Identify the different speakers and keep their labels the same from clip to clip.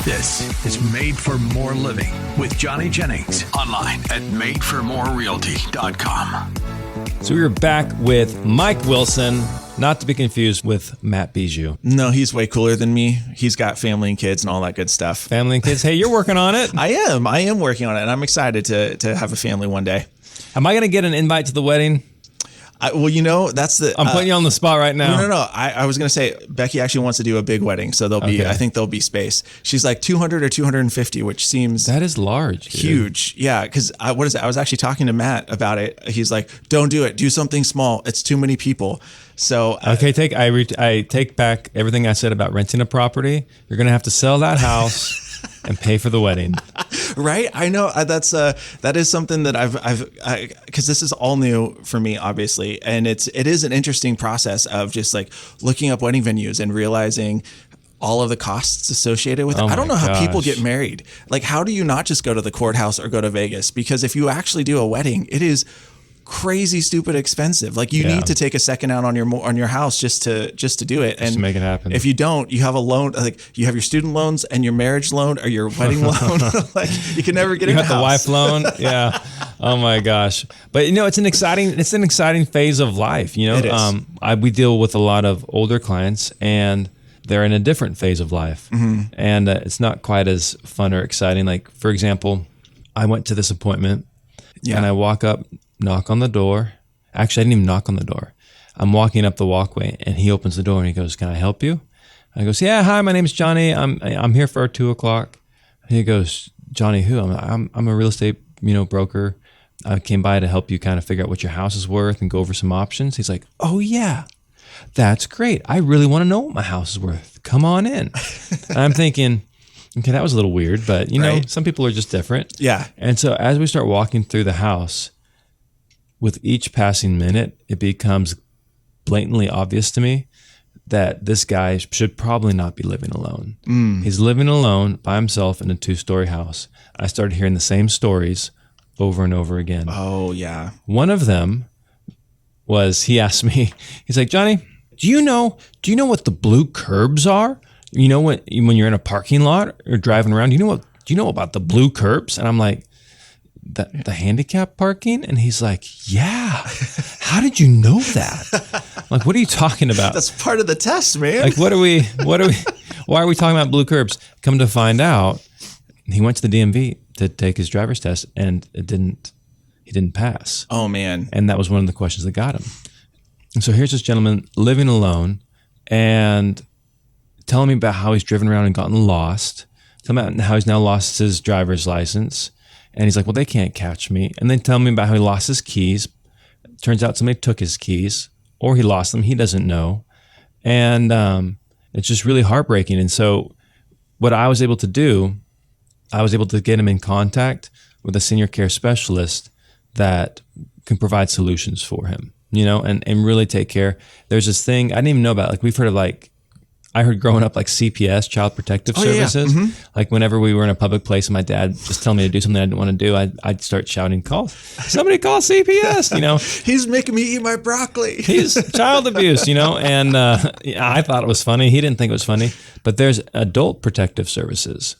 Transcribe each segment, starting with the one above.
Speaker 1: This is Made for More Living with Johnny Jennings. Online at madeformorerealty.com.
Speaker 2: So we were back with Mike Wilson, not to be confused with Matt Bijou.
Speaker 3: No, he's way cooler than me. He's got family and kids and all that good stuff.
Speaker 2: Family and kids. Hey, you're working on it.
Speaker 3: I am working on it, and I'm excited to have a family one day.
Speaker 2: Am I going to get an invite to the wedding?
Speaker 3: Well, you know, that's the...
Speaker 2: I'm putting you on the spot right now.
Speaker 3: No. I was going to say, Becky actually wants to do a big wedding, so I think there'll be space. She's like 200 or 250, which seems...
Speaker 2: That is large. Dude.
Speaker 3: Huge. Yeah, because I was actually talking to Matt about it. He's like, don't do it. Do something small. It's too many people. So...
Speaker 2: Okay, I take back everything I said about renting a property. You're going to have to sell that house... and pay for the wedding.
Speaker 3: Right? I know that is something that because this is all new for me, obviously. And it is an interesting process of just like looking up wedding venues and realizing all of the costs associated with it. I don't know how people get married. Like, how do you not just go to the courthouse or go to Vegas? Because if you actually do a wedding, it is crazy, stupid expensive. Like you need to take a second out on your house just to do it and
Speaker 2: to make it happen.
Speaker 3: If you don't, you have a loan. Like you have your student loans and your marriage loan or your wedding loan. Like you can never get a house.
Speaker 2: You have the wife loan. Yeah. Oh my gosh. But you know, it's an exciting phase of life. You know,
Speaker 3: it is.
Speaker 2: We deal with a lot of older clients and they're in a different phase of life, and it's not quite as fun or exciting. Like for example, I went to this appointment and I walk up. Knock on the door. Actually, I didn't even knock on the door. I'm walking up the walkway and he opens the door and he goes, "Can I help you?" I goes, "Yeah, hi, my name's Johnny. I'm here for 2:00. He goes, "Johnny, who?" I'm a real estate, broker. I came by to help you kind of figure out what your house is worth and go over some options. He's like, "Oh yeah, that's great. I really want to know what my house is worth. Come on in." And I'm thinking, okay, that was a little weird, but some people are just different.
Speaker 3: Yeah.
Speaker 2: And so as we start walking through the house, with each passing minute, it becomes blatantly obvious to me that this guy should probably not be living alone. He's living alone by himself in a 2-story house. I started hearing the same stories over and over again.
Speaker 3: Oh, yeah.
Speaker 2: One of them was, he asked me, he's like, "Johnny, do you know what the blue curbs are? You know when you're in a parking lot or driving around, do you know about the blue curbs?" And I'm like, the handicap parking? And he's like, "Yeah. How did you know that?" I'm like, "What are you talking about?"
Speaker 3: That's part of the test, man.
Speaker 2: Like, why are we talking about blue curbs? Come to find out, he went to the DMV to take his driver's test and he didn't pass.
Speaker 3: Oh man.
Speaker 2: And that was one of the questions that got him. And so here's this gentleman living alone and telling me about how he's driven around and gotten lost, telling me about how he's now lost his driver's license. And he's like, "Well, they can't catch me." And then tell me about how he lost his keys. Turns out somebody took his keys or he lost them. He doesn't know. And it's just really heartbreaking. And so what I was able to do, I was able to get him in contact with a senior care specialist that can provide solutions for him, and really take care. There's this thing I didn't even know about. Like we've heard of I heard growing up like CPS, Child Protective Services. Yeah. Like whenever we were in a public place and my dad just told me to do something I didn't want to do, I'd start shouting, "Somebody call CPS!"
Speaker 3: He's making me eat my broccoli.
Speaker 2: He's child abuse, and I thought it was funny. He didn't think it was funny. But there's Adult Protective Services,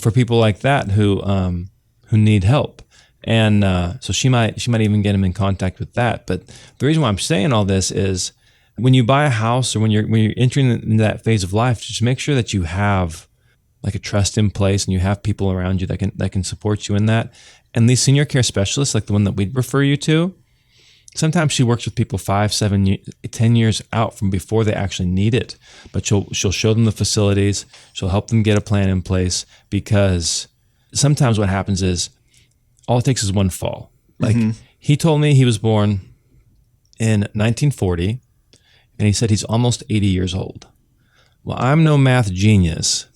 Speaker 2: for people like that who need help. And so she might even get him in contact with that. But the reason why I'm saying all this is, when you buy a house or when you're entering into that phase of life, just make sure that you have like a trust in place and you have people around you that can support you in that. And these senior care specialists, like the one that we'd refer you to, sometimes she works with people 5, 7, 10 years out from before they actually need it. But she'll show them the facilities. She'll help them get a plan in place, because sometimes what happens is all it takes is one fall. Like he told me he was born in 1940. And he said he's almost 80 years old. Well, I'm no math genius,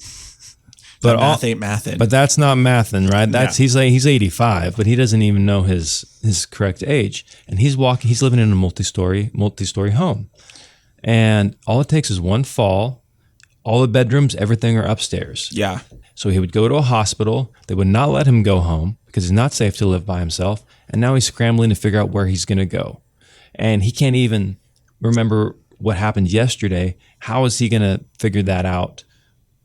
Speaker 2: but
Speaker 3: math ain't mathin'.
Speaker 2: But that's not mathin', right? He's 85, but he doesn't even know his correct age. And he's living in a multi-story home. And all it takes is one fall. All the bedrooms, everything are upstairs.
Speaker 3: Yeah.
Speaker 2: So he would go to a hospital. They would not let him go home because it's not safe to live by himself. And now he's scrambling to figure out where he's going to go. And he can't even remember what happened yesterday. How is he going to figure that out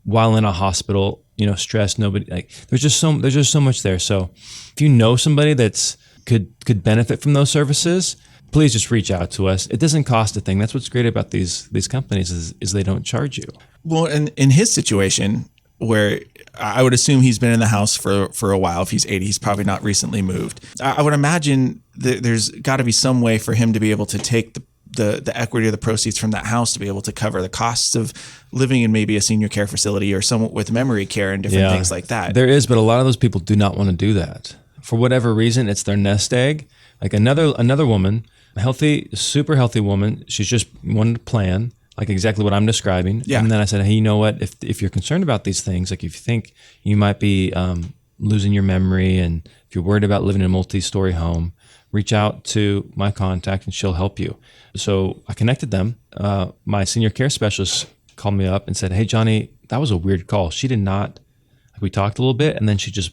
Speaker 2: while in a hospital, stress, nobody, like there's just so much there. So if you know somebody that's could benefit from those services, please just reach out to us. It doesn't cost a thing. That's what's great about these companies is they don't charge you.
Speaker 3: Well, in his situation, where I would assume he's been in the house for a while. If he's 80, he's probably not recently moved. I would imagine that there's got to be some way for him to be able to take the equity or the proceeds from that house to be able to cover the costs of living in maybe a senior care facility or someone with memory care and different things like that.
Speaker 2: There is, but a lot of those people do not want to do that. For whatever reason, it's their nest egg. Like another woman, healthy, super healthy woman, she's just wanted to plan, like exactly what I'm describing. Yeah. And then I said, hey, you know what? If you're concerned about these things, like if you think you might be losing your memory and if you're worried about living in a multi-story home, reach out to my contact and she'll help you. So I connected them. My senior care specialist called me up and said, hey, Johnny, that was a weird call. She did not, we talked a little bit and then she just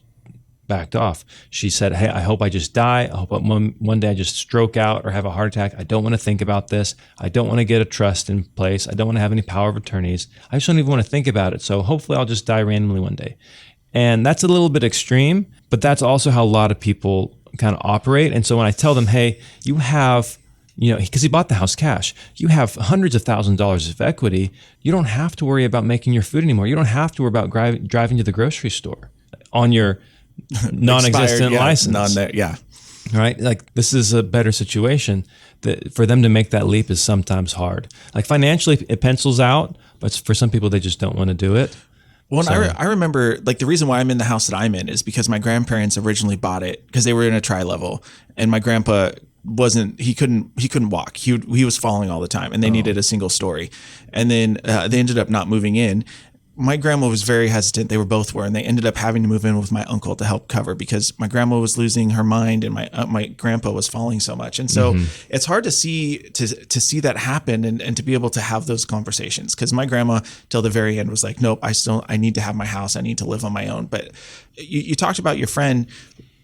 Speaker 2: backed off. She said, hey, I hope I just die. I hope one day I just stroke out or have a heart attack. I don't want to think about this. I don't want to get a trust in place. I don't want to have any power of attorneys. I just don't even want to think about it. So hopefully I'll just die randomly one day. And that's a little bit extreme, but that's also how a lot of people kind of operate. And so when I tell them, hey, you have, because he bought the house cash, you have hundreds of thousands of dollars of equity. You don't have to worry about making your food anymore. You don't have to worry about driving to the grocery store on your non-existent license. Right? Like this is a better situation. That for them to make that leap is sometimes hard. Like financially it pencils out, but for some people they just don't want to do it.
Speaker 3: Well, I remember like the reason why I'm in the house that I'm in is because my grandparents originally bought it because they were in a tri-level and my grandpa he couldn't walk. He was falling all the time and they needed a single story. And then they ended up not moving in. My grandma was very hesitant. They both were, and they ended up having to move in with my uncle to help cover because my grandma was losing her mind and my grandpa was falling so much. And so it's hard to see that happen and to be able to have those conversations because my grandma till the very end was like, nope, I need to have my house. I need to live on my own. But you talked about your friend,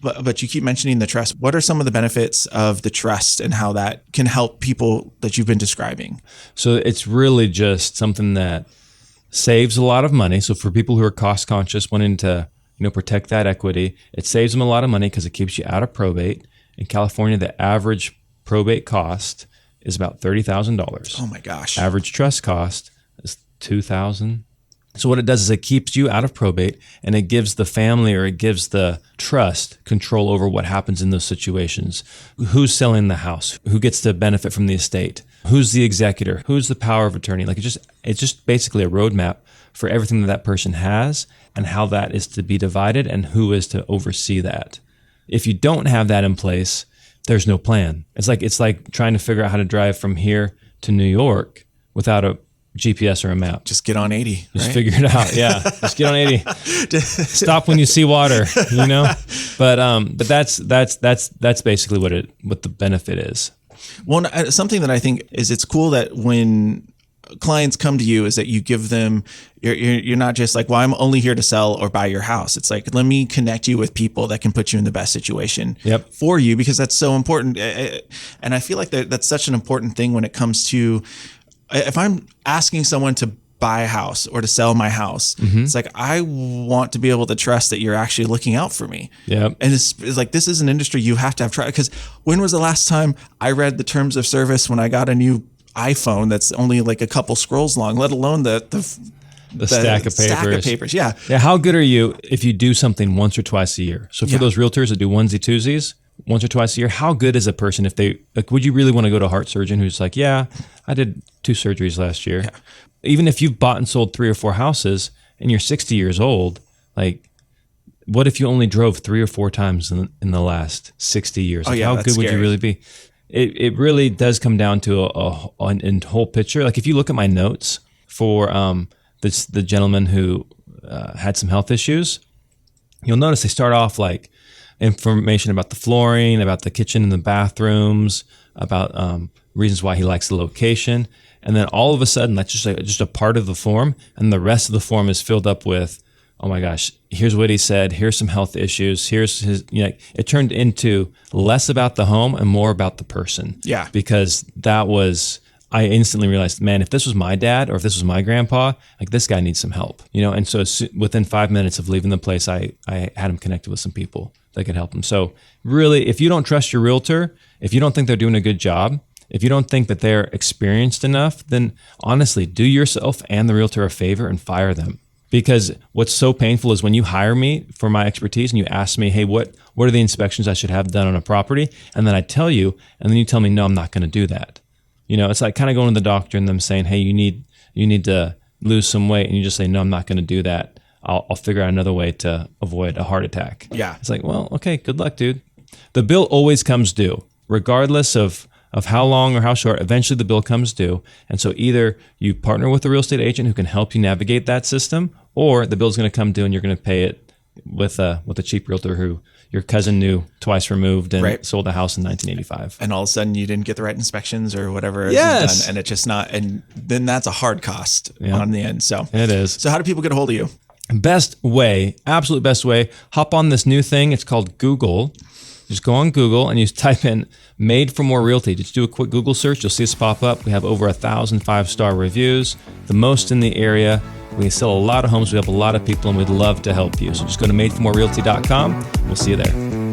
Speaker 3: but you keep mentioning the trust. What are some of the benefits of the trust and how that can help people that you've been describing?
Speaker 2: So it's really just something that saves a lot of money. So for people who are cost conscious, wanting to protect that equity, it saves them a lot of money because it keeps you out of probate. In California, the average probate cost is about $30,000.
Speaker 3: Oh my gosh!
Speaker 2: Average trust cost is $2,000. So what it does is it keeps you out of probate, and it gives the family or it gives the trust control over what happens in those situations. Who's selling the house? Who gets to benefit from the estate? Who's the executor? Who's the power of attorney? Like it's just basically a roadmap for everything that person has and how that is to be divided and who is to oversee that. If you don't have that in place, there's no plan. It's like trying to figure out how to drive from here to New York without a GPS or a map.
Speaker 3: Just get on 80.
Speaker 2: Just figure it out. Yeah. Just get on 80. Stop when you see water, But that's basically what the benefit is.
Speaker 3: Well, something that I think is it's cool that when clients come to you is that you give them, you're not just like, well, I'm only here to sell or buy your house. It's like, let me connect you with people that can put you in the best situation for you because that's so important. And I feel like that's such an important thing when it comes to, if I'm asking someone to buy a house or to sell my house, it's like, I want to be able to trust that you're actually looking out for me. And it's like, this is an industry you have to have tried. Because when was the last time I read the terms of service when I got a new iPhone that's only like a couple scrolls long, let alone the
Speaker 2: stack of papers.
Speaker 3: Yeah.
Speaker 2: How good are you if you do something once or twice a year? So for those realtors that do onesie twosies once or twice a year, how good is a person if they like? Would you really want to go to a heart surgeon who's like, yeah, I did 2 surgeries last year? Even if you've bought and sold 3 or 4 houses and you're 60 years old, like, what if you only drove 3 or 4 times in the last 60 years? Like, how good would you really be? It really does come down to a whole picture. Like if you look at my notes for the gentleman who had some health issues, you'll notice they start off like information about the flooring, about the kitchen and the bathrooms, about reasons why he likes the location. And then all of a sudden, that's just a part of the form. And the rest of the form is filled up with, oh my gosh, here's what he said. Here's some health issues. Here's his, it turned into less about the home and more about the person. Because that was, I instantly realized, man, if this was my dad or if this was my grandpa, like this guy needs some help, And so within 5 minutes of leaving the place, I had him connected with some people that could help him. So really, if you don't trust your realtor, if you don't think they're doing a good job, if you don't think that they're experienced enough, then honestly, do yourself and the realtor a favor and fire them. Because what's so painful is when you hire me for my expertise and you ask me, hey, what are the inspections I should have done on a property? And then I tell you, and then you tell me, no, I'm not going to do that. It's like kind of going to the doctor and them saying, hey, you need to lose some weight. And you just say, no, I'm not going to do that. I'll figure out another way to avoid a heart attack.
Speaker 3: Yeah.
Speaker 2: It's like, well, okay, good luck, dude. The bill always comes due, regardless of how long or how short. Eventually the bill comes due. And so either you partner with a real estate agent who can help you navigate that system, or the bill's going to come due and you're going to pay it with a cheap realtor who your cousin knew twice removed and sold a house in 1985.
Speaker 3: And all of a sudden you didn't get the right inspections or whatever.
Speaker 2: Yes.
Speaker 3: Done, and it's just not, and then that's a hard cost on the end. So
Speaker 2: it is.
Speaker 3: So how do people get a hold of you?
Speaker 2: Best way, absolute best way, hop on this new thing. It's called Google. Just go on Google and you type in Made for More Realty. Just do a quick Google search. You'll see us pop up. We have over 1,000 5-star reviews, the most in the area. We sell a lot of homes. We have a lot of people and we'd love to help you. So just go to madeformorerealty.com. We'll see you there.